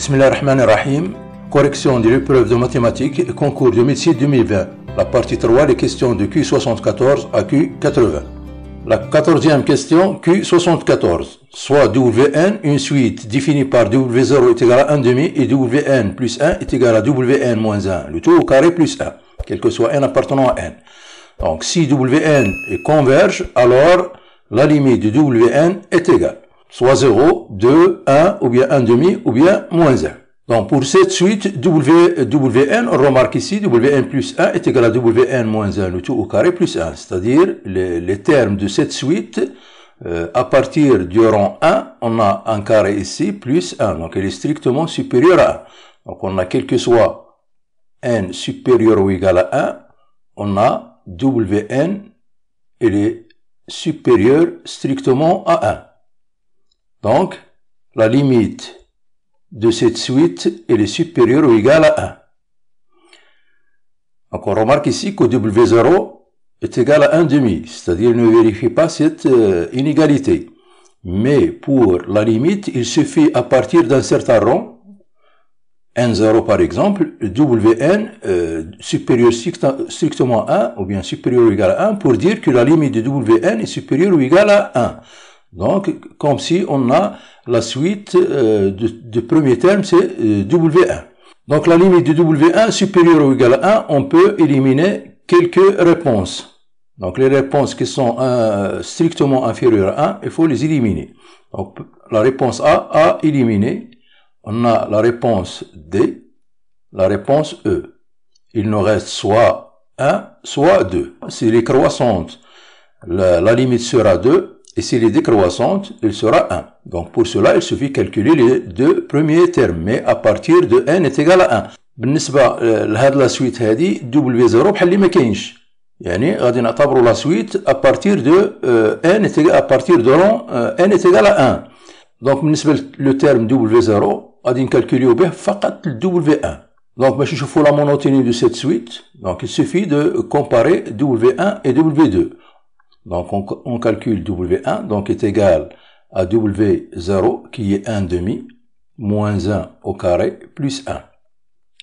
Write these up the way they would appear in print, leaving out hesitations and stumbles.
Bismillahirrahmanirrahim. Correction de l'épreuve de mathématiques concours 2006-2020. La partie 3, les questions de Q74 à Q80. La 14e question, Q74. Soit Wn, une suite définie par W0 est égal à 1,5 et Wn plus 1 est égal à Wn moins 1. Le tout au carré plus 1, quel que soit n appartenant à n. Donc si Wn converge, alors la limite de Wn est égale. Soit 0, 2, 1, ou bien 1,5, ou bien moins 1. Donc pour cette suite, Wn, on remarque ici, Wn plus 1 est égal à Wn moins 1, le tout au carré plus 1. C'est-à-dire, les termes de cette suite, à partir du rang 1, on a un carré ici, plus 1. Donc elle est strictement supérieure à 1. Donc on a quel que soit n supérieur ou égal à 1, on a Wn, elle est supérieure strictement à 1. Donc, la limite de cette suite, elle est supérieure ou égale à 1. Donc, on remarque ici que W0 est égal à 1,5, c'est-à-dire ne vérifie pas cette inégalité. Mais pour la limite, il suffit à partir d'un certain rang, N0 par exemple, Wn supérieur strictement à 1, ou bien supérieur ou égal à 1, pour dire que la limite de Wn est supérieure ou égale à 1. Donc, comme si on a la suite de premier terme, c'est W1. Donc, la limite de W1 supérieure ou égale à 1, on peut éliminer quelques réponses. Donc, les réponses qui sont strictement inférieures à 1, il faut les éliminer. Donc, la réponse A, à éliminer. On a la réponse D, la réponse E. Il nous reste soit 1, soit 2. Si elle est croissante, la limite sera 2. Et s'il est décroissante, il sera 1. Donc pour cela, il suffit de calculer les deux premiers termes, mais à partir de n est égal à 1. بالنسبة لهاد لا سويت هادي W0 بحال اللي ما كاينش. يعني غادي نعتبروا لا سويت à partir de n est égal à partir de rang n est égal à 1. Donc بالنسبة لو terme W0 غادي نكالكوليو به فقط W1. Donc باش نشوفوا la monotonie de cette suite, donc il suffit de comparer W1 et W2. Donc, on calcule W1, donc est égal à W0, qui est 1,5, moins 1 au carré, plus 1.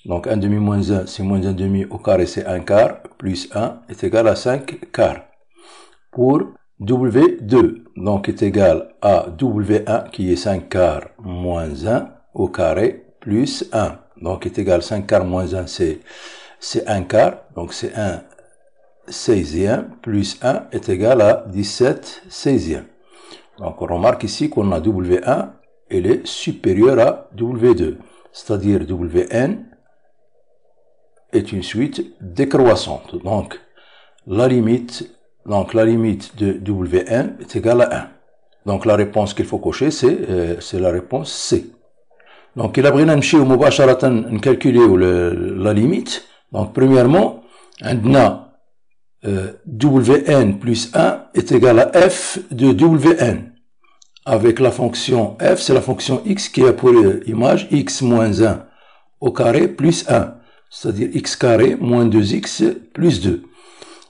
Donc, 1,5 moins 1, c'est moins 1,5 au carré, c'est 1 quart, plus 1 est égal à 5 quarts. Pour W2, donc est égal à W1, qui est 5 quarts, moins 1 au carré, plus 1. Donc, est égal à 5 quarts moins 1, c'est 1 quart, donc c'est 1 16e plus 1 est égal à 17 16e. Donc on remarque ici qu'on a W1, elle est supérieure à W2. C'est-à-dire Wn est une suite décroissante. Donc la limite de Wn est égale à 1. Donc la réponse qu'il faut cocher, c'est la réponse C. Donc il a besoin de مباشرة calculer la limite. Donc premièrement, on a Wn plus 1 est égal à f de Wn. Avec la fonction f, c'est la fonction x qui a pour image x moins 1 au carré plus 1. C'est-à-dire x carré moins 2x plus 2.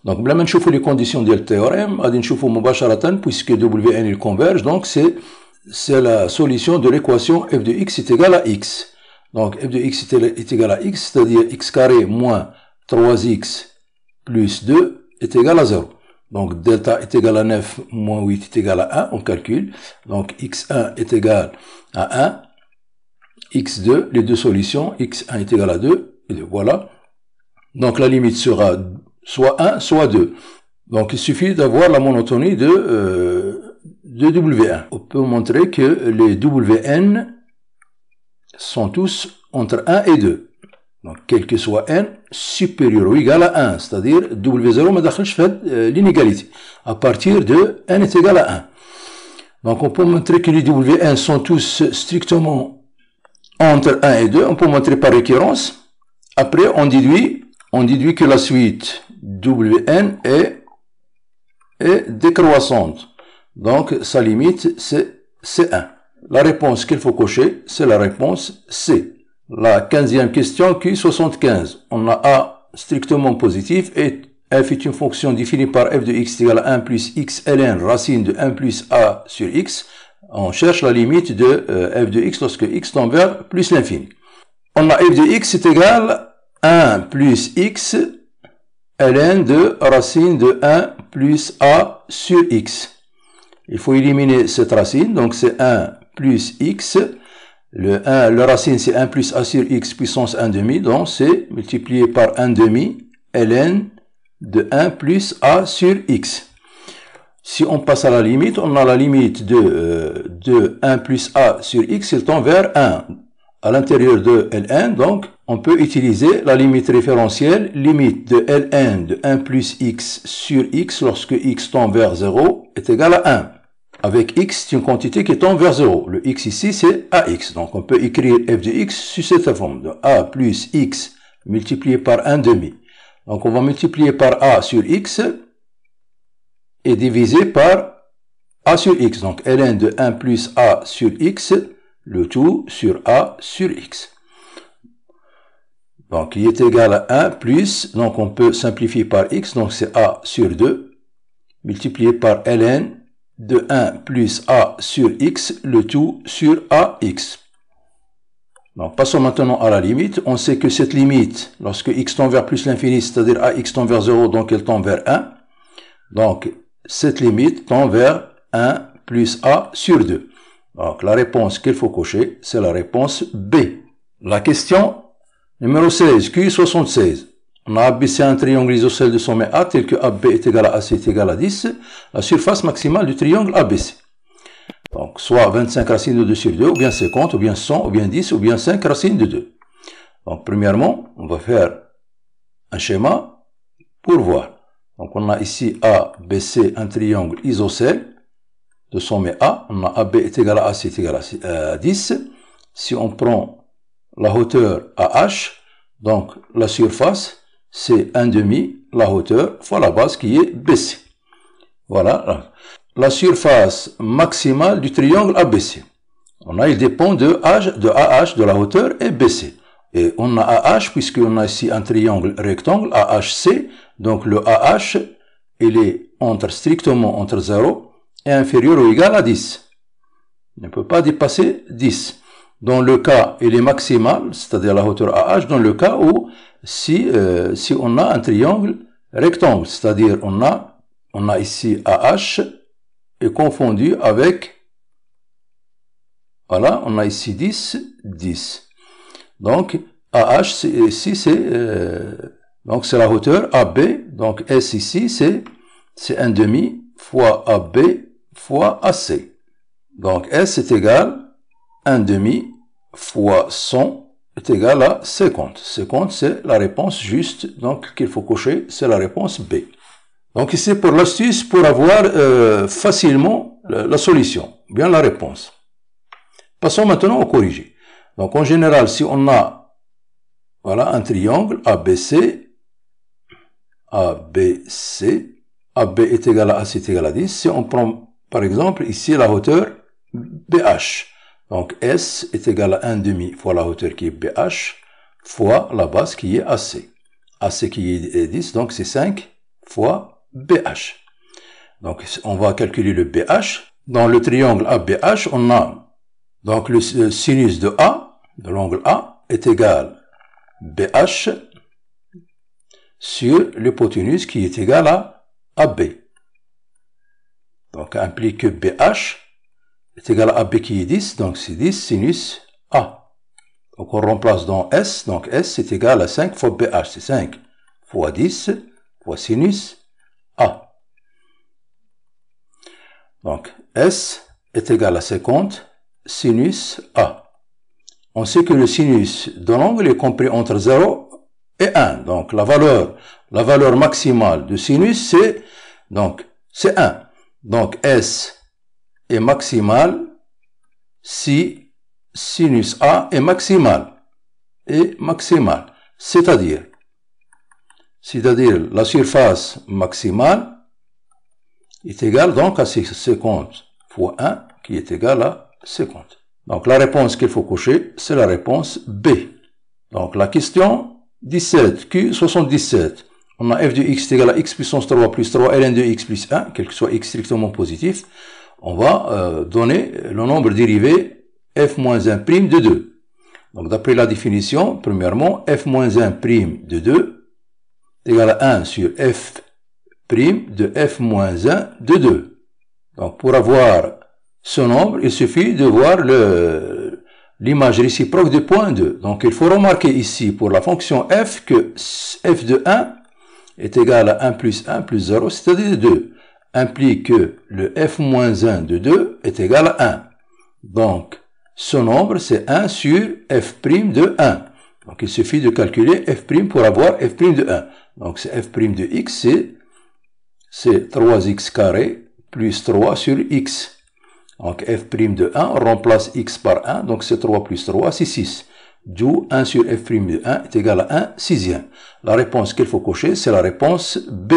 Donc, بلا ما نشوفوا les conditions ديال التhéorème, غادي نشوفوا مباشرة puisque Wn il converge, donc c'est la solution de l'équation f de x est égal à x. Donc, f de x est égal à x, c'est-à-dire x carré moins 3x plus 2 est égal à 0. Donc, delta est égal à 9, moins 8 est égal à 1, on calcule. Donc, x1 est égal à 1, x2, les deux solutions, x1 est égal à 2, et voilà. Donc, la limite sera soit 1, soit 2. Donc, il suffit d'avoir la monotonie de W1. On peut montrer que les Wn sont tous entre 1 et 2. Donc, quel que soit n, supérieur ou égal à 1, c'est-à-dire W0 ما دخلش في l'inégalité. À partir de n est égal à 1. Donc, on peut montrer que les Wn sont tous strictement entre 1 et 2. On peut montrer par récurrence. Après, on déduit que la suite Wn est décroissante. Donc, sa limite, c'est 1. La réponse qu'il faut cocher, c'est la réponse C. La 15e question, Q75. On a A strictement positif et f est une fonction définie par f de x égale à 1 plus x ln racine de 1 plus a sur x. On cherche la limite de f de x lorsque x tend vers plus l'infini. On a f de x est égal à 1 plus x ln de racine de 1 plus a sur x. Il faut éliminer cette racine, donc c'est 1 plus x. Le racine c'est 1 plus a sur x puissance 1 demi, donc c'est multiplié par 1 demi ln de 1 plus a sur x. Si on passe à la limite, on a la limite de 1 plus a sur x, il tend vers 1. À l'intérieur de Ln, donc, on peut utiliser la limite référentielle, limite de Ln de 1 plus x sur x lorsque x tend vers 0 est égal à 1. Avec x, c'est une quantité qui tend vers 0. Le x ici, c'est ax. Donc, on peut écrire f de x sur cette forme de a plus x multiplié par 1 demi. Donc, on va multiplier par a sur x et diviser par a sur x. Donc, ln de 1 plus a sur x, le tout sur a sur x. Donc, il est égal à 1 plus, donc on peut simplifier par x, donc c'est a sur 2, multiplié par ln de 1 plus a sur x, le tout sur ax. Donc, passons maintenant à la limite. On sait que cette limite, lorsque x tend vers plus l'infini, c'est-à-dire ax tend vers 0, donc elle tend vers 1. Donc, cette limite tend vers 1 plus a sur 2. Donc, la réponse qu'il faut cocher, c'est la réponse B. La question numéro 16, Q76. On a abaissé un triangle isocèle de sommet A tel que AB est égal à AC est égal à 10. La surface maximale du triangle ABC. Donc, soit 25 racines de 2 sur 2, ou bien 50, ou bien 100, ou bien 10, ou bien 5 racines de 2. Donc, premièrement, on va faire un schéma pour voir. Donc, on a ici ABC, un triangle isocèle de sommet A. On a AB est égal à AC est égal à 10. Si on prend la hauteur AH, donc la surface, c'est 1 demi la hauteur fois la base qui est BC. Voilà. La surface maximale du triangle ABC. Il dépend de AH, de la hauteur, et BC. Et on a AH, puisqu'on a ici un triangle rectangle, AHC. Donc le AH, il est strictement entre 0 et inférieur ou égal à 10. Il ne peut pas dépasser 10. Dans le cas, il est maximal, c'est-à-dire la hauteur AH, dans le cas où, si on a un triangle rectangle, c'est-à-dire on a ici AH est confondu avec, voilà, on a ici 10, 10. Donc, AH, ici, donc c'est la hauteur AB, donc S ici, c'est 1 demi fois AB fois AC. Donc, S est égal 1 demi fois 100 est égal à 50. 50, c'est la réponse juste, donc qu'il faut cocher, c'est la réponse B. Donc ici, pour l'astuce, pour avoir facilement la solution, bien la réponse. Passons maintenant au corrigé. Donc en général, si on a voilà, un triangle ABC, AB est égal à AC est égal à 10, si on prend par exemple ici la hauteur BH, donc S est égal à 1 demi fois la hauteur qui est BH fois la base qui est AC. AC qui est 10, donc c'est 5 fois BH. Donc, on va calculer le BH. Dans le triangle ABH, on a donc le sinus de A, de l'angle A, est égal BH sur l'hypoténuse qui est égal à AB. Donc, implique que BH est égal à AB qui est 10, donc c'est 10 sinus A. Donc, on remplace dans S, donc S est égal à 5 fois BH, c'est 5 fois 10 fois sinus A. Donc, S est égal à 50 sinus A. On sait que le sinus de l'angle est compris entre 0 et 1. Donc, la valeur maximale de sinus, c'est 1. Donc, S est maximal si sinus A est maximal. C'est-à-dire la surface maximale est égale donc à 50 fois 1 qui est égal à 50. Donc la réponse qu'il faut cocher, c'est la réponse B. Donc la question 17, Q77. On a f de x est égal à x puissance 3 plus 3 ln de x plus 1, quel que soit x strictement positif. on va donner le nombre dérivé f-1' de 2. Donc, d'après la définition, premièrement, f-1' de 2 est égal à 1 sur f' de f-1 de 2. Donc, pour avoir ce nombre, il suffit de voir l'image réciproque du point 2. Donc, il faut remarquer ici, pour la fonction f, que f de 1 est égal à 1 plus 0, c'est-à-dire 2, implique que le f-1 de 2 est égal à 1. Donc, ce nombre, c'est 1 sur f' de 1. Donc, il suffit de calculer f' pour avoir f' de 1. Donc, c'est f' de x, c'est 3x carré plus 3 sur x. Donc, f' de 1, on remplace x par 1, donc c'est 3 plus 3, c'est 6. D'où 1 sur f' de 1 est égal à 1 sixième. La réponse qu'il faut cocher, c'est la réponse B.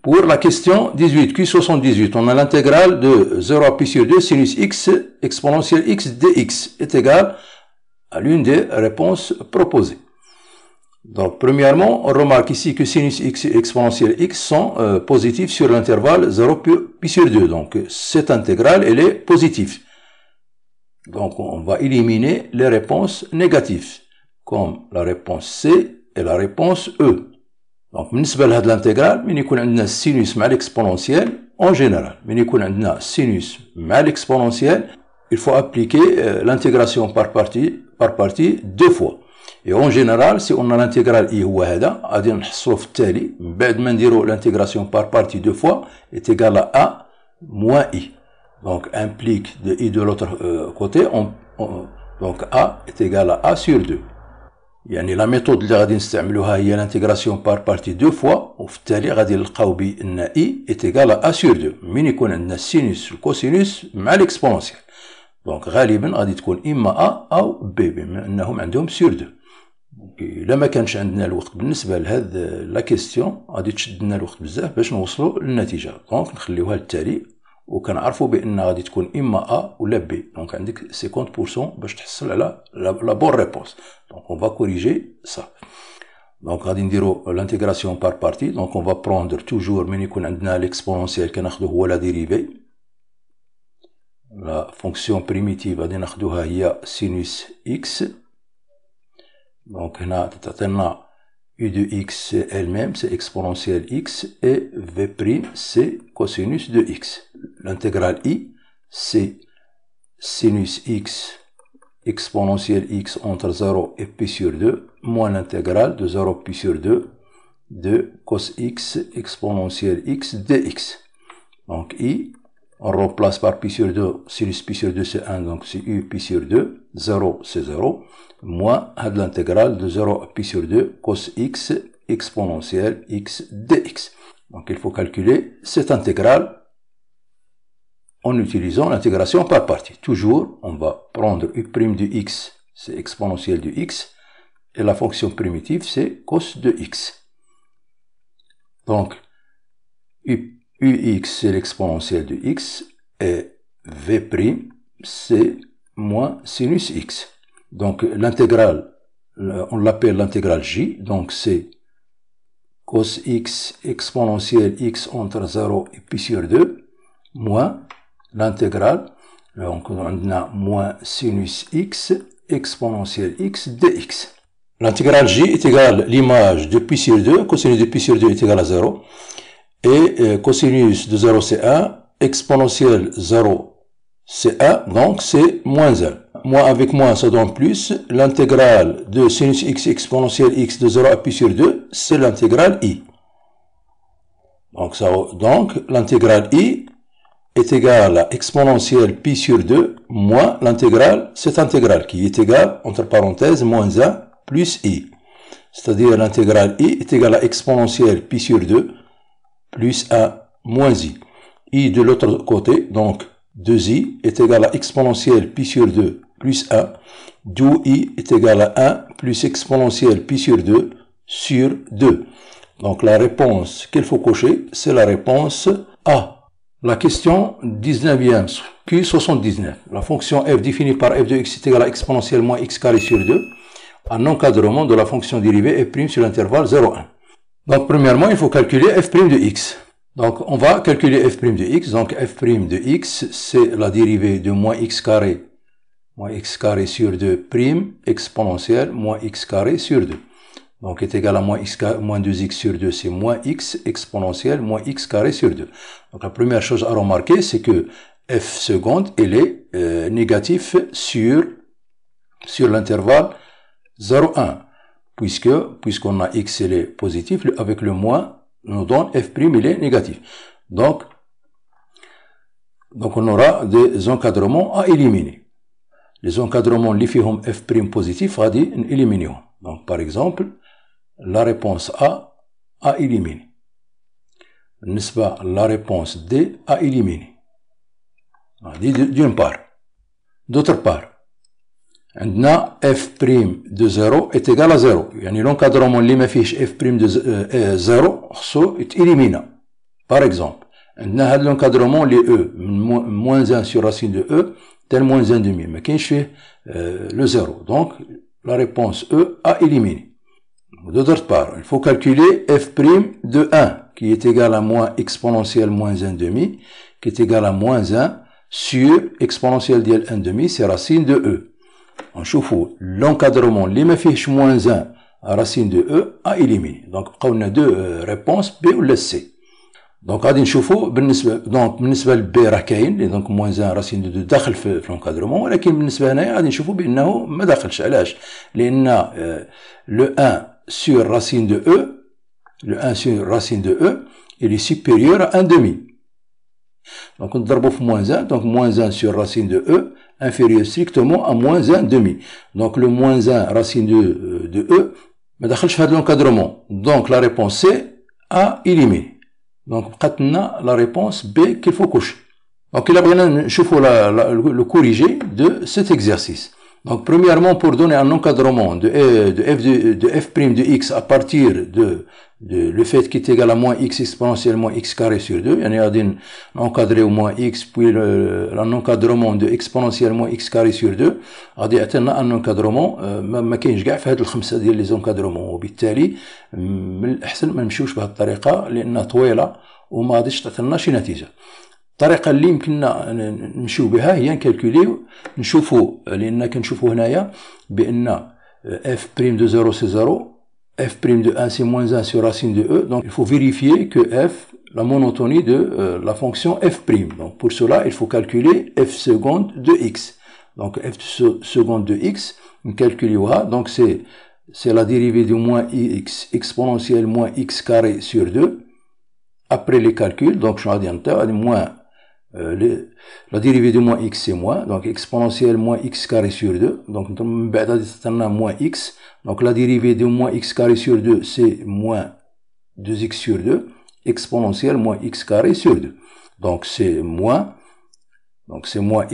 Pour la question 18, Q78, on a l'intégrale de 0 à pi sur 2 sinus x exponentielle x dx est égal à l'une des réponses proposées. Donc, premièrement, on remarque ici que sinus x et exponentielle x sont positifs sur l'intervalle 0 pi sur 2. Donc, cette intégrale, elle est positive. Donc, on va éliminer les réponses négatives, comme la réponse C et la réponse E. Donc, بالنسبة لهاد l'intégrale, من يكون عندنا sinus مع l'exponentielle, en général, من يكون عندنا sinus مع l'exponentielle, il faut appliquer l'intégration par partie deux fois. Et en général, si on a l'intégrale i هو هذا, غادي نحصلو في التالي, من بعد ما نديرو l'intégration par partie deux fois, est égal à a moins i. Donc, implique de i de l'autre côté, donc a est égal à a sur 2. يعني la méthode اللي غادي نستعملوها هي l'intégration par partie deux fois, وفي التالي غادي نلقاو بان i est égal à a sur 2. من يكون عندنا السينوس والكوسينوس مع l'exponentielle. Donc, غالبا غادي تكون اما a او b, بما انهم عندهم sur 2. إلا ما كانش عندنا الوقت بالنسبة لهاد لا كيستيون غادي تشد لنا الوقت بزاف باش نوصلوا للنتيجة. دونك نخليوها للتالي وكنعرفوا بان غادي تكون اما a ولا b. دونك عندك 50% باش تحصل على لا بون ريبونس. دونك on va corriger ça. دونك غادي نديروا l'intégration par partie. دونك on va prendre toujours من يكون عندنا l'exponentielle كناخذو هو لا ديريفي. لا فونكسيون بريميتيف غادي ناخذوها هي sinus x. Donc, on u de x elle-même, c'est exponentielle x, et v', c'est cosinus de x. L'intégrale i, c'est sinus x exponentielle x entre 0 et pi sur 2, moins l'intégrale de 0 pi sur 2 de cos x exponentielle x dx. Donc, i, on remplace par pi sur 2, sinus pi sur 2 c'est 1, donc c'est u pi sur 2, 0 c'est 0, moins l'intégrale de 0 à pi sur 2 cos x exponentielle x dx. Donc il faut calculer cette intégrale en utilisant l'intégration par partie. Toujours, on va prendre u' de x, c'est exponentielle de x, et la fonction primitive, c'est cos de x. Donc, ux, c'est l'exponentielle de x, et v', c'est moins sinus x. Donc, l'intégrale, on l'appelle l'intégrale j, donc c'est cos x exponentielle x entre 0 et pi sur 2, moins l'intégrale, donc on a moins sinus x exponentielle x dx. L'intégrale j est égale à l'image de pi sur 2, cosinus de pi sur 2 est égal à 0, et cosinus de 0 c'est 1, exponentielle 0 c'est 1, donc c'est moins 1. Moins avec moins, ça donne plus. L'intégrale de sinus x exponentielle x de 0 à pi sur 2, c'est l'intégrale i. Donc l'intégrale i est égale à exponentielle pi sur 2 moins l'intégrale, cette intégrale qui est égale, entre parenthèses, moins 1 plus i. C'est-à-dire l'intégrale i est égale à exponentielle pi sur 2 plus 1 moins i. I de l'autre côté, donc 2i est égal à exponentielle pi sur 2 plus 1, d'où i est égal à 1 plus exponentielle pi sur 2 sur 2. Donc la réponse qu'il faut cocher, c'est la réponse A. La question 19e, Q79. La fonction f définie par f de x est égale à exponentielle moins x carré sur 2, un encadrement de la fonction dérivée f' sur l'intervalle 0,1. Donc premièrement, il faut calculer f' de x. Donc, on va calculer f' de x. Donc, f' de x, c'est la dérivée de moins x carré sur 2 prime exponentielle moins x carré sur 2. Donc, est égal à moins 2x sur 2, c'est moins x exponentielle moins x carré sur 2. Donc, la première chose à remarquer, c'est que f seconde, elle est négatif sur l'intervalle 0, 1. Puisqu'on a x, elle est positif, avec le moins, nous donne f', il est négatif. Donc, on aura des encadrements à éliminer. Les encadrements, les fihom f' positif, à éliminer. Donc, par exemple, la réponse A à éliminer. La réponse D à éliminer. D'une part. D'autre part, f' de 0 est égal à 0. Yani l'encadrement اللي ما فيهش f' de 0 خصو يتإليمينا. Par exemple, عندنا هاد l'encadrement اللي e moins 1 sur racine de e tel moins 1 demi. ما كاينش فيه le 0. Donc, la réponse E à éliminer. D'autre part, il faut calculer f' de 1 qui est égal à moins exponentielle moins 1 demi qui est égal à moins 1 sur exponentielle ديال 1 demi, c'est racine de e. نشوفوا l'encadrement اللي ما فيهش moins 1 à racine de e à éliminer. Donc بقاو لنا deux réponses B ولا C. Donc غادي نشوفوا بالنسبه ل B راه كاين donc moins 1 racine de 2 داخل في l'encadrement, ولكن بالنسبه هنايا غادي نشوفوا بانه ما داخلش. علاش؟ لان le 1 sur racine de e il est supérieur à 1 demi. Donc on ضربوا في moins 1, donc moins 1 sur racine de e inférieur strictement à moins 1 demi. Donc le moins 1 racine de e ما دخلش في هذا l'encadrement. Donc la réponse C à éliminer. Donc بقات لنا la réponse B qu'il faut cocher. Donc là بغينا نشوفوا le corrigé de cet exercice. Donc premièrement, pour donner un encadrement de f' de x à partir de le fait qui est égal à moins x exponentielle moins x carré sur 2, يعني غادي encadrer au moins x puis l'encadrement de exponentielle moins x carré sur 2 غادي يعطينا un encadrement ما كاينش كاع في هاد الخمسه ديال لي زونكادرومون, وبالتالي من الاحسن ما نمشيوش بهاد الطريقه لانها طويله وما غاديش تعطي لنا شي نتيجه. الطريقه اللي يمكننا نمشيو بها هي نكالكوليو نشوفوا, لان كنشوفوا هنايا بان f' de 0 c'est 0, f' de 1 c'est moins 1 sur racine de e, donc il faut vérifier que f, la monotonie de la fonction f'. Donc pour cela il faut calculer f seconde de x. Donc f seconde de x on calculera, donc c'est la dérivée de moins x exponentielle moins x carré sur 2 après les calculs. Donc je vais moins la dérivée de moins x c'est moins, donc exponentielle moins x carré sur 2, donc moins x, donc la dérivée de moins x carré sur 2 c'est moins 2x sur 2, exponentielle moins x carré sur 2, donc c'est moins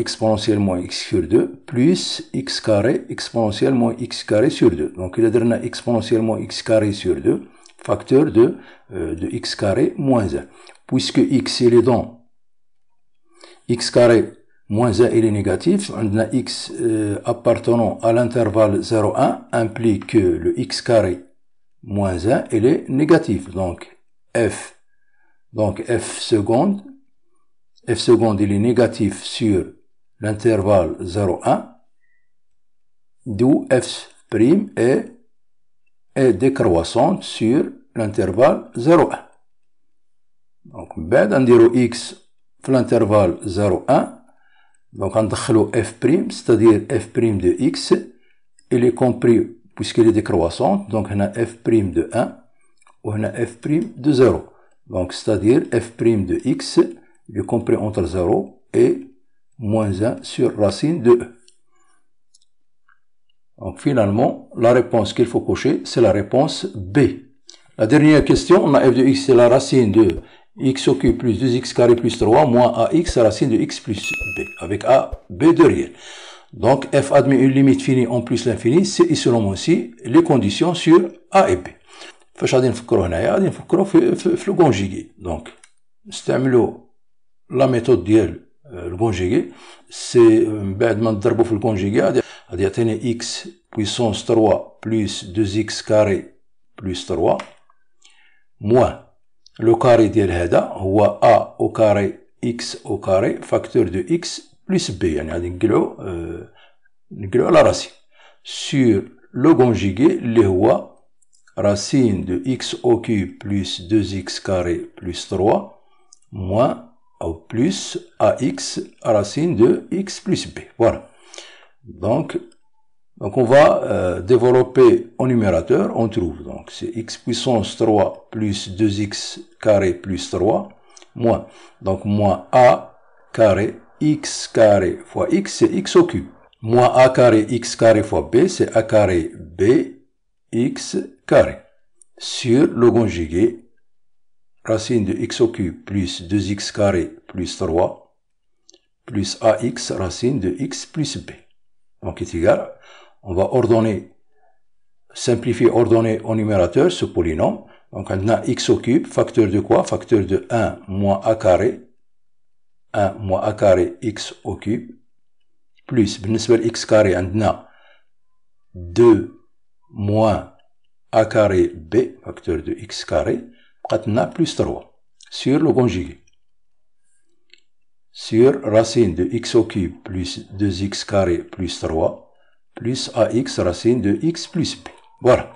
exponentielle moins x sur 2 plus x carré exponentielle moins x carré sur 2, donc il a donné exponentielle moins x carré sur 2 facteur de x carré moins 1, puisque x il est dans x carré moins 1 il est négatif, on a x appartenant à l'intervalle 0,1 implique que le x carré moins 1 il est négatif. Donc f seconde il est négatif sur l'intervalle 0,1, d'où f' est décroissante sur l'intervalle 0,1. Donc بعد نديرو x في l'intervalle 0,1, donc ندخلو f', c'est-à-dire f' de x, il est compris puisqu'il est décroissante, donc on a f' de 1 ou on a f' de 0. Donc c'est-à-dire f' de x, il est compris entre 0 et moins 1 sur racine de e. Donc finalement, la réponse qu'il faut cocher, c'est la réponse B. La dernière question, on a f de x, c'est la racine de x au cube plus 2x carré plus 3 moins ax racine de x plus b, avec a, b derrière. Donc f admet une limite finie en plus l'infini, c'est selon aussi les conditions sur a et b. فاش غادي نفكروا هنايا غادي نفكروا في لو كونجيغي. دونك نستعملوا لا ميثود ديال الكونجيغي, سي من بعد ما نضربوا في الكونجيغي غادي يعطيني x puissance 3 plus 2x carré plus 3 moins le carré ديال هذا هو a au carré x au carré facteur de x plus b. يعني غادي نقلعو على راسي sur le conjugué اللي هو racine de x au cube plus 2x carré plus 3 moins ou plus ax racine de x plus b. Voilà. Donc on va développer au numérateur. On trouve donc c'est x puissance 3 plus 2x carré plus 3 moins. Donc moins a carré x carré fois x, c'est x au cube. Moins a carré x carré fois b, c'est a carré b x carré. Sur le conjugué racine de x au cube plus 2x carré plus 3 plus ax racine de x plus b. Donc est égal, on va ordonner, simplifier, ordonner au numérateur ce polynôme. Donc on a x au cube, facteur de quoi? Facteur de 1 moins a carré, 1 moins a carré x au cube, plus, بالنسبة ل x carré, on a 2 moins a carré b, facteur de x carré, on a plus 3, sur le conjugué. Sur racine de x au cube plus 2x carré plus 3, plus ax racine de x plus b. Voilà.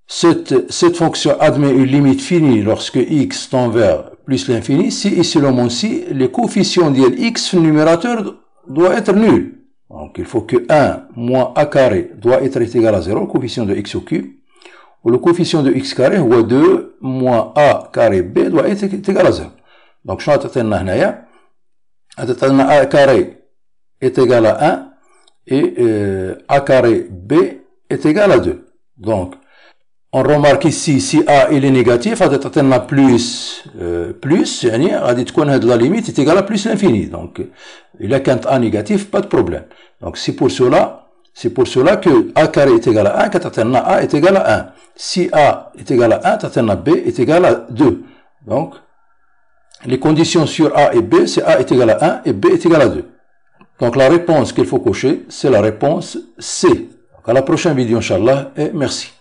Cette fonction admet une limite finie lorsque x tend vers plus l'infini si et seulement si les coefficients de x numérateur doit être nul. Donc il faut que 1 moins a carré doit être égal à 0, le coefficient de x au cube. Ou le coefficient de x carré ou 2 moins a carré b doit être égal à 0. Donc je vais هنايا a carré est égal à 1 et a carré b est égal à 2. Donc on remarque ici si a il est négatif غادي تعطينا plus يعني غادي تكون هاد la limite est égale à plus l'infini. Donc il كانت a négatif pas de problème. Donc c'est pour cela que a carré est égal à 1 كتعطينا a est égal à 1. Si a est égal à 1 تعطينا b est égal à 2. Donc les conditions sur a et b, c'est a est égal à 1 et b est égal à 2. Donc la réponse qu'il faut cocher, c'est la réponse C. Donc à la prochaine vidéo, Inch'Allah, et merci.